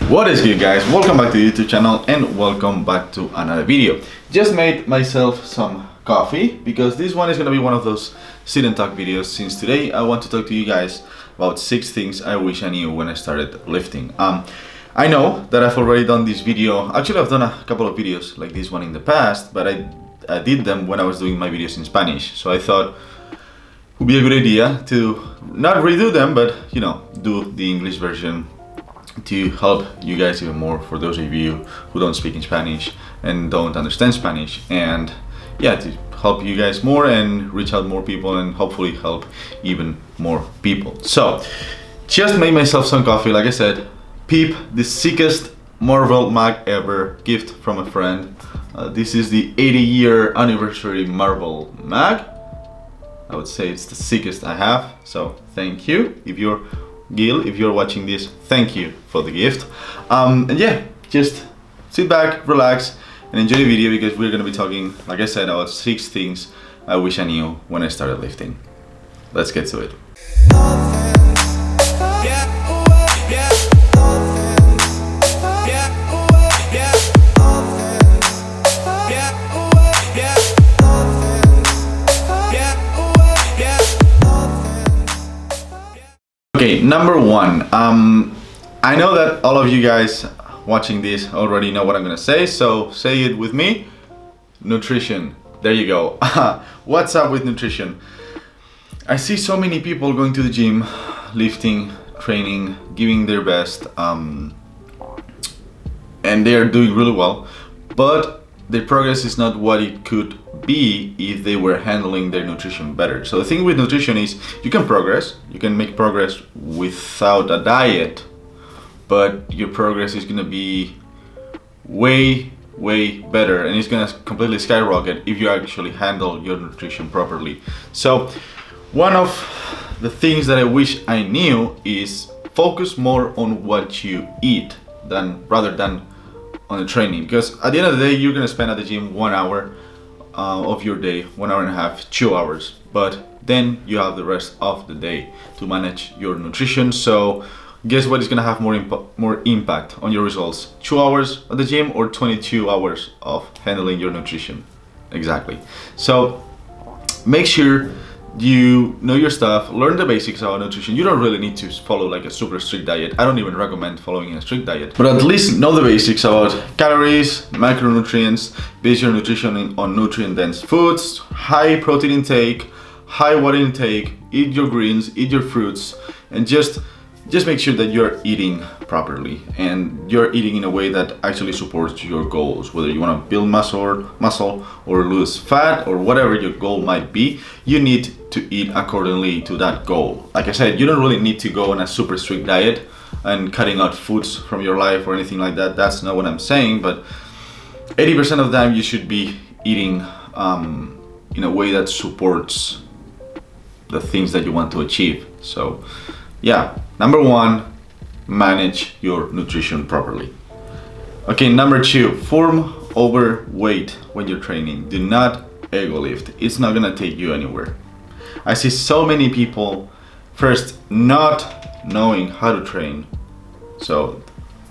What is good, guys? Welcome back to the YouTube channel and welcome back to another video. Just made myself some coffee because this one is going to be one of those sit and talk videos, since today I want to talk to you guys about 6 things I wish I knew when I started lifting. I know that I've already done this video. Actually, I've done a couple of videos like this one in the past, but I did them when I was doing my videos in Spanish. So I thought it would be a good idea to not redo them, but you know, do the English version to help you guys even more, for those of you who don't speak in Spanish and don't understand Spanish, and yeah, to help you guys more and reach out more people and hopefully help even more people. So just made myself some coffee, like I said. Peep, the sickest Marvel mug ever, gift from a friend. This is the 80-year anniversary Marvel mug. I would say it's the sickest I have, so thank you. If you're watching this, thank you for the gift. And yeah, just sit back, relax, and enjoy the video, because we're gonna be talking, like I said, about 6 things I wish I knew when I started lifting. Let's get to it. Okay, number 1. I know that all of you guys watching this already know what I'm gonna say, so say it with me. Nutrition. There you go. What's up with nutrition? I see so many people going to the gym, lifting, training, giving their best, and they are doing really well, but their progress is not what it could be if they were handling their nutrition better. So the thing with nutrition is you can make progress without a diet, but your progress is gonna be way better, and it's gonna completely skyrocket if you actually handle your nutrition properly. So one of the things that I wish I knew is focus more on what you eat rather than on the training, because at the end of the day you're gonna spend at the gym 1 hour of your day, 1 hour and a half, 2 hours, but then you have the rest of the day to manage your nutrition. So guess what is gonna have more impact on your results? 2 hours at the gym or 22 hours of handling your nutrition? Exactly. So make sure you know your stuff, learn the basics about nutrition. You don't really need to follow like a super strict diet. I don't even recommend following a strict diet, but at least know the basics about calories, macronutrients, base your nutrition on nutrient dense foods, high protein intake, high water intake, eat your greens, eat your fruits, and just make sure that you're eating properly and you're eating in a way that actually supports your goals. Whether you want to build muscle or lose fat or whatever your goal might be, you need to eat accordingly to that goal. Like I said, you don't really need to go on a super strict diet and cutting out foods from your life or anything like that. That's not what I'm saying, but 80% of the time you should be eating in a way that supports the things that you want to achieve. So yeah, number 1, manage your nutrition properly. Okay, number 2, form overweight when you're training. Do not ego lift. It's not gonna take you anywhere. I see so many people first not knowing how to train. So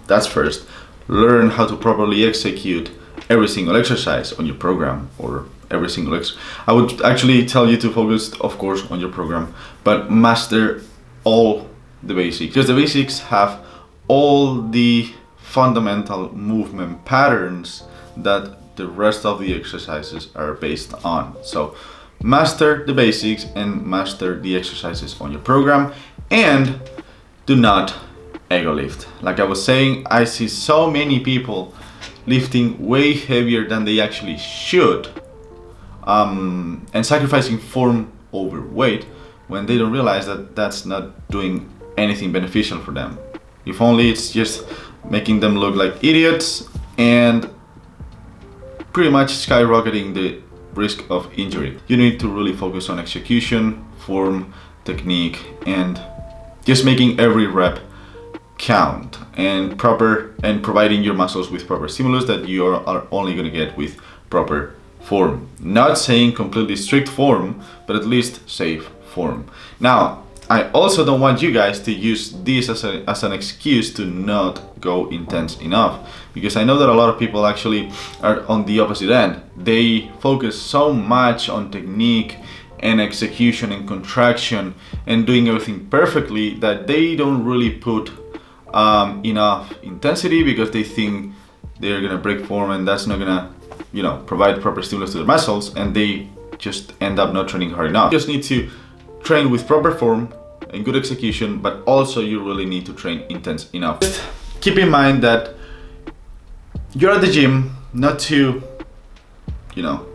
that's first. Learn how to properly execute every single exercise on your program, or every single I would actually tell you to focus, of course, on your program, but master all the basics, because the basics have all the fundamental movement patterns that the rest of the exercises are based on. So master the basics and master the exercises on your program, and do not ego lift. Like I was saying, I see so many people lifting way heavier than they actually should, and sacrificing form over weight, when they don't realize that that's not doing anything beneficial for them. If only it's just making them look like idiots and pretty much skyrocketing the risk of injury. You need to really focus on execution, form, technique, and just making every rep count, and providing your muscles with proper stimulus that you are only going to get with proper form. Not saying completely strict form, but at least safe form. Now, I also don't want you guys to use this as an excuse to not go intense enough, because I know that a lot of people actually are on the opposite end. They focus so much on technique and execution and contraction and doing everything perfectly that they don't really put enough intensity, because they think they're gonna break form and that's not gonna, you know, provide proper stimulus to their muscles, and they just end up not training hard enough. You just need to train with proper form and good execution, but also you really need to train intense enough. Just keep in mind that you're at the gym not to, you know,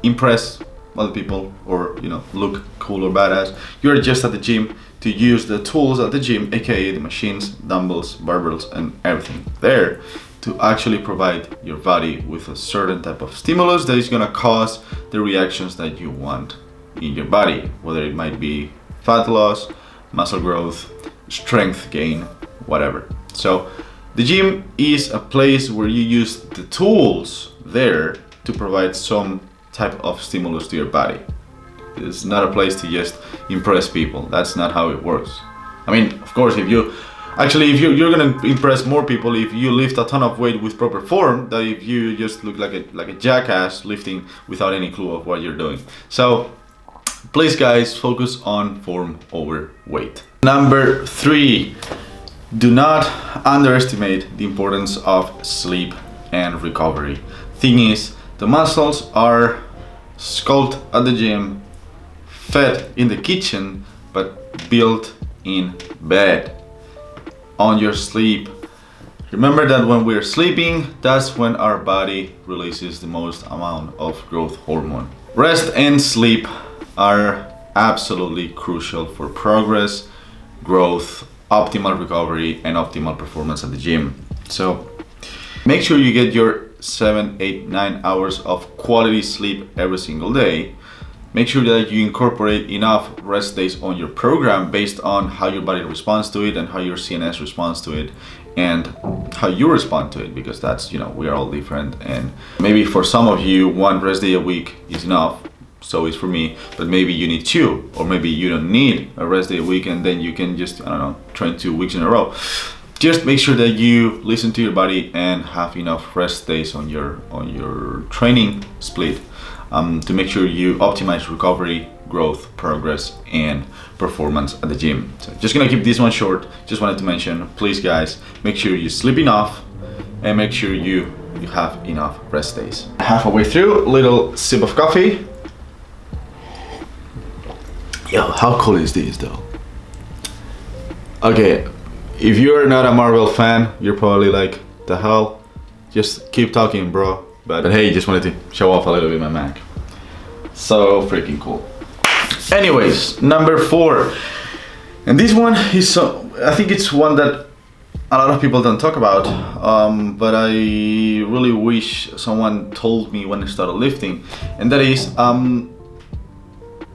impress other people or, you know, look cool or badass. You're just at the gym to use the tools at the gym, aka the machines, dumbbells, barbells, and everything there, to actually provide your body with a certain type of stimulus that is gonna cause the reactions that you want in your body, whether it might be fat loss, muscle growth, strength gain, whatever. So the gym is a place where you use the tools there to provide some type of stimulus to your body. It's not a place to just impress people. That's not how it works. I mean, of course, if you're gonna impress more people if you lift a ton of weight with proper form than if you just look like a jackass lifting without any clue of what you're doing. So please, guys, focus on form over weight. Number 3, do not underestimate the importance of sleep and recovery. Thing is, the muscles are sculpted at the gym, fed in the kitchen, but built in bed, on your sleep. Remember that when we're sleeping, that's when our body releases the most amount of growth hormone. Rest and sleep are absolutely crucial for progress, growth, optimal recovery, and optimal performance at the gym. So make sure you get your 7, 8, 9 hours of quality sleep every single day. Make sure that you incorporate enough rest days on your program based on how your body responds to it and how your CNS responds to it and how you respond to it, because that's, you know, we are all different, and maybe for some of you 1 rest day a week is enough. So is for me, but maybe you need 2, or maybe you don't need a rest day a week and then you can just, I don't know, train 2 weeks in a row. Just make sure that you listen to your body and have enough rest days on your training split to make sure you optimize recovery, growth, progress, and performance at the gym. So just gonna keep this one short. Just wanted to mention, please guys, make sure you sleep enough and make sure you have enough rest days. Halfway through, little sip of coffee. Yo, how cool is this though? Okay, if you're not a Marvel fan, you're probably like, the hell? Just keep talking, bro. But hey, just wanted to show off a little bit my Mac. So freaking cool. Anyways, number 4. And this one is so, I think it's one that a lot of people don't talk about, but I really wish someone told me when I started lifting, and that is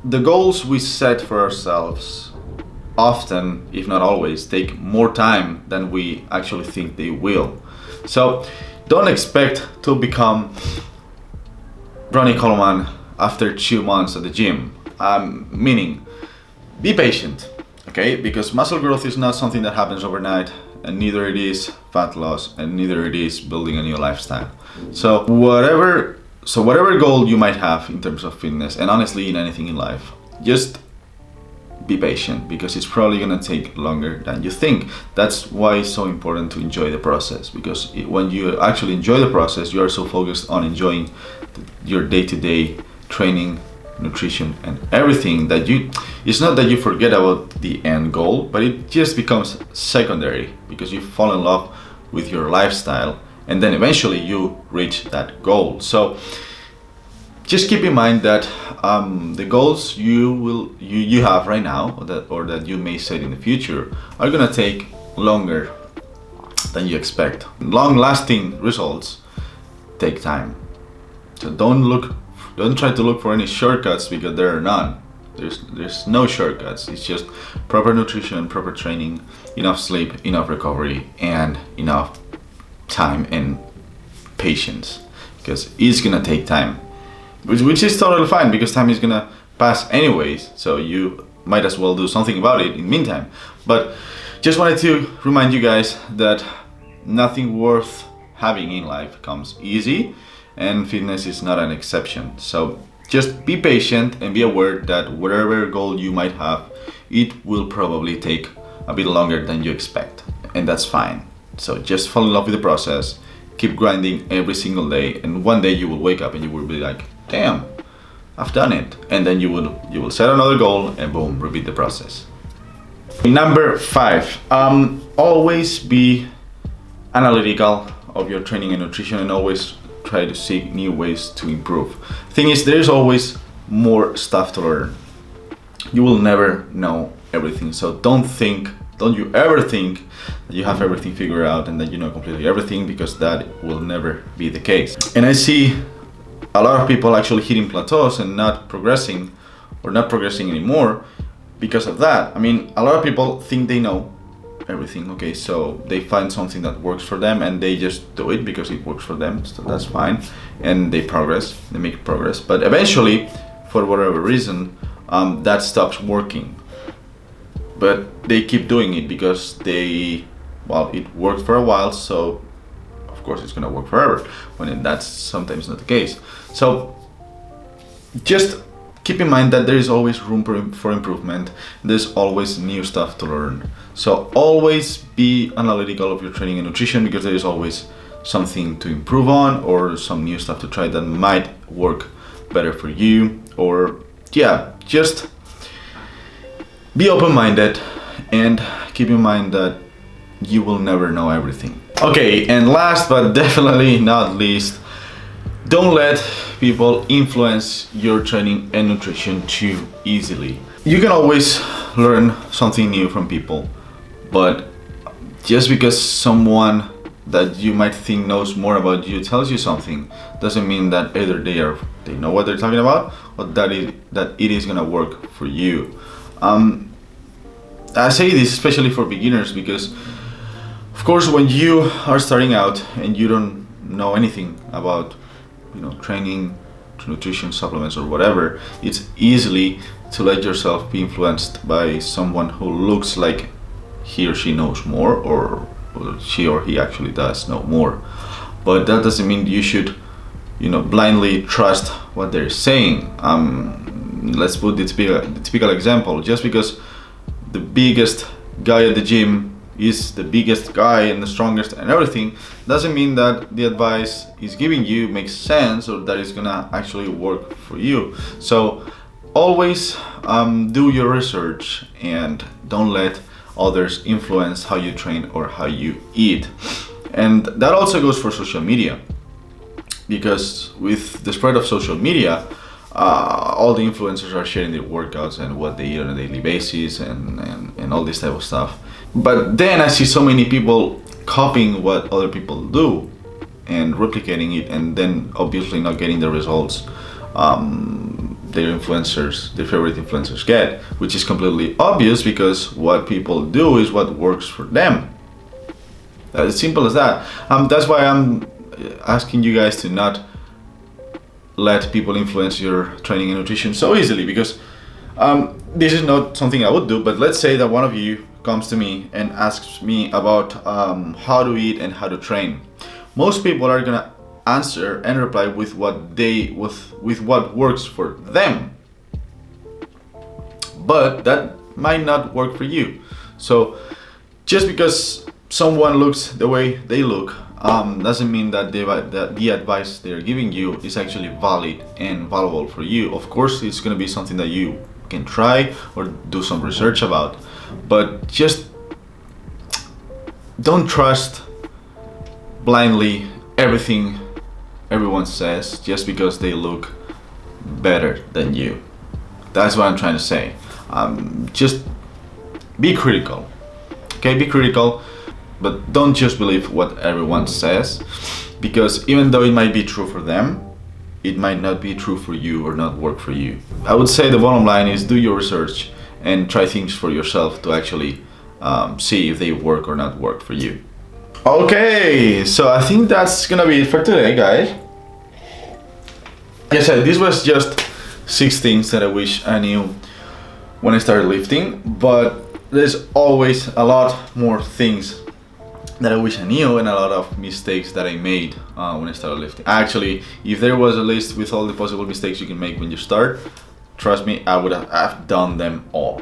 the goals we set for ourselves often, if not always, take more time than we actually think they will. So don't expect to become Ronnie Coleman after 2 months at the gym. Meaning, be patient, okay? Because muscle growth is not something that happens overnight, and neither it is fat loss, and neither it is building a new lifestyle. So whatever goal you might have in terms of fitness, and honestly in anything in life, just be patient, because it's probably gonna take longer than you think. That's why it's so important to enjoy the process, because when you actually enjoy the process, you are so focused on enjoying your day-to-day training, nutrition, and everything that it's not that you forget about the end goal, but it just becomes secondary because you fall in love with your lifestyle, and then eventually you reach that goal. So just keep in mind that the goals you have right now, or that you may set in the future, are gonna take longer than you expect. Long-lasting results take time. So don't try to look for any shortcuts, because there are none. There's no shortcuts. It's just proper nutrition, proper training, enough sleep, enough recovery, and enough time and patience, because it's gonna take time, which is totally fine, because time is gonna pass anyways. So you might as well do something about it in the meantime. But just wanted to remind you guys that nothing worth having in life comes easy, and fitness is not an exception. So just be patient and be aware that whatever goal you might have, it will probably take a bit longer than you expect, and that's fine. So just fall in love with the process, keep grinding every single day, and one day you will wake up and you will be like, damn, I've done it. And then you will set another goal and boom, repeat the process. Number 5, always be analytical of your training and nutrition, and always try to seek new ways to improve. Thing is, there's always more stuff to learn. You will never know everything, so don't you ever think that you have everything figured out and that you know completely everything, because that will never be the case. And I see a lot of people actually hitting plateaus and not progressing anymore because of that. I mean, a lot of people think they know everything, okay, so they find something that works for them and they just do it because it works for them, so that's fine, and they make progress, but eventually, for whatever reason, that stops working. But they keep doing it because it worked for a while, so of course it's gonna work forever, when that's sometimes not the case. So just keep in mind that there is always room for improvement. There's always new stuff to learn. So always be analytical of your training and nutrition, because there is always something to improve on or some new stuff to try that might work better for you. Or just be open-minded and keep in mind that you will never know everything. Okay, and last but definitely not least, don't let people influence your training and nutrition too easily. You can always learn something new from people, but just because someone that you might think knows more about you tells you something, doesn't mean that either they know what they're talking about, or that it is gonna work for you. I say this especially for beginners, because of course when you are starting out and you don't know anything about training, nutrition, supplements or whatever, it's easily to let yourself be influenced by someone who looks like he or she knows more, or she or he actually does know more. But that doesn't mean you should blindly trust what they're saying. Let's put the typical example. Just because the biggest guy at the gym is the biggest guy and the strongest and everything, doesn't mean that the advice he's giving you makes sense or that it's gonna actually work for you. So always do your research and don't let others influence how you train or how you eat. And that also goes for social media, because with the spread of social media, all the influencers are sharing their workouts and what they eat on a daily basis and all this type of stuff. But then I see so many people copying what other people do and replicating it, and then obviously not getting the results their favorite influencers get, which is completely obvious, because what people do is what works for them. As simple as that. That's why I'm asking you guys to not let people influence your training and nutrition so easily, because this is not something I would do. But let's say that one of you comes to me and asks me about how to eat and how to train. Most people are gonna answer and reply with what works for them, but that might not work for you. So just because someone looks the way they look doesn't mean that the advice they're giving you is actually valid and valuable for you. Of course, it's going to be something that you can try or do some research about, but just don't trust blindly everything everyone says just because they look better than you. That's what I'm trying to say. Just be critical, okay? Be critical, but don't just believe what everyone says, because even though it might be true for them, it might not be true for you or not work for you. I would say the bottom line is do your research and try things for yourself to actually see if they work or not work for you. Okay, so I think that's gonna be it for today, guys. Like I said, this was just 6 things that I wish I knew when I started lifting, but there's always a lot more things that I wish I knew and a lot of mistakes that I made when I started lifting. Actually, if there was a list with all the possible mistakes you can make when you start, trust me, I would have done them all.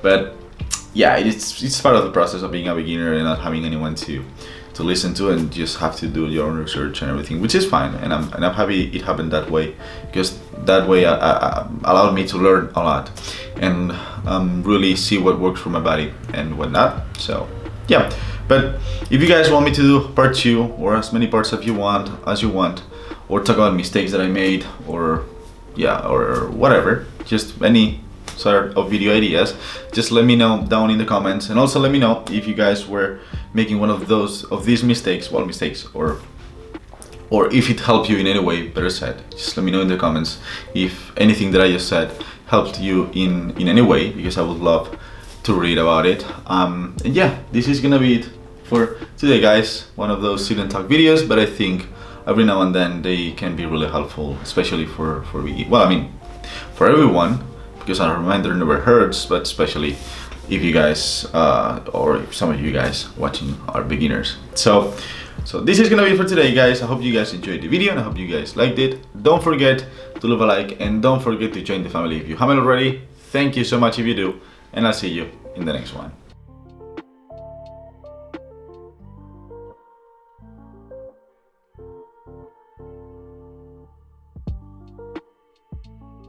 But yeah, it's part of the process of being a beginner and not having anyone to listen to, and just have to do your own research and everything, which is fine. And I'm happy it happened that way, because that way allowed me to learn a lot and really see what works for my body and whatnot. So yeah, but if you guys want me to do part 2 or as many parts as you want, or talk about mistakes that I made, or whatever, just any sort of video ideas, just let me know down in the comments. And also let me know if you guys were making one of these mistakes, or if it helped you in any way, better said. Just let me know in the comments if anything that I just said helped you in any way, because I would love to read about it. And yeah, this is gonna be it for today, guys. One of those student talk videos, but I think every now and then they can be really helpful, especially for everyone, because a reminder never hurts, but especially if you guys or if some of you guys watching are beginners. So this is gonna be it for today, guys. I hope you guys enjoyed the video and I hope you guys liked it. Don't forget to leave a like and don't forget to join the family if you haven't already. Thank you so much if you do, and I'll see you in the next one.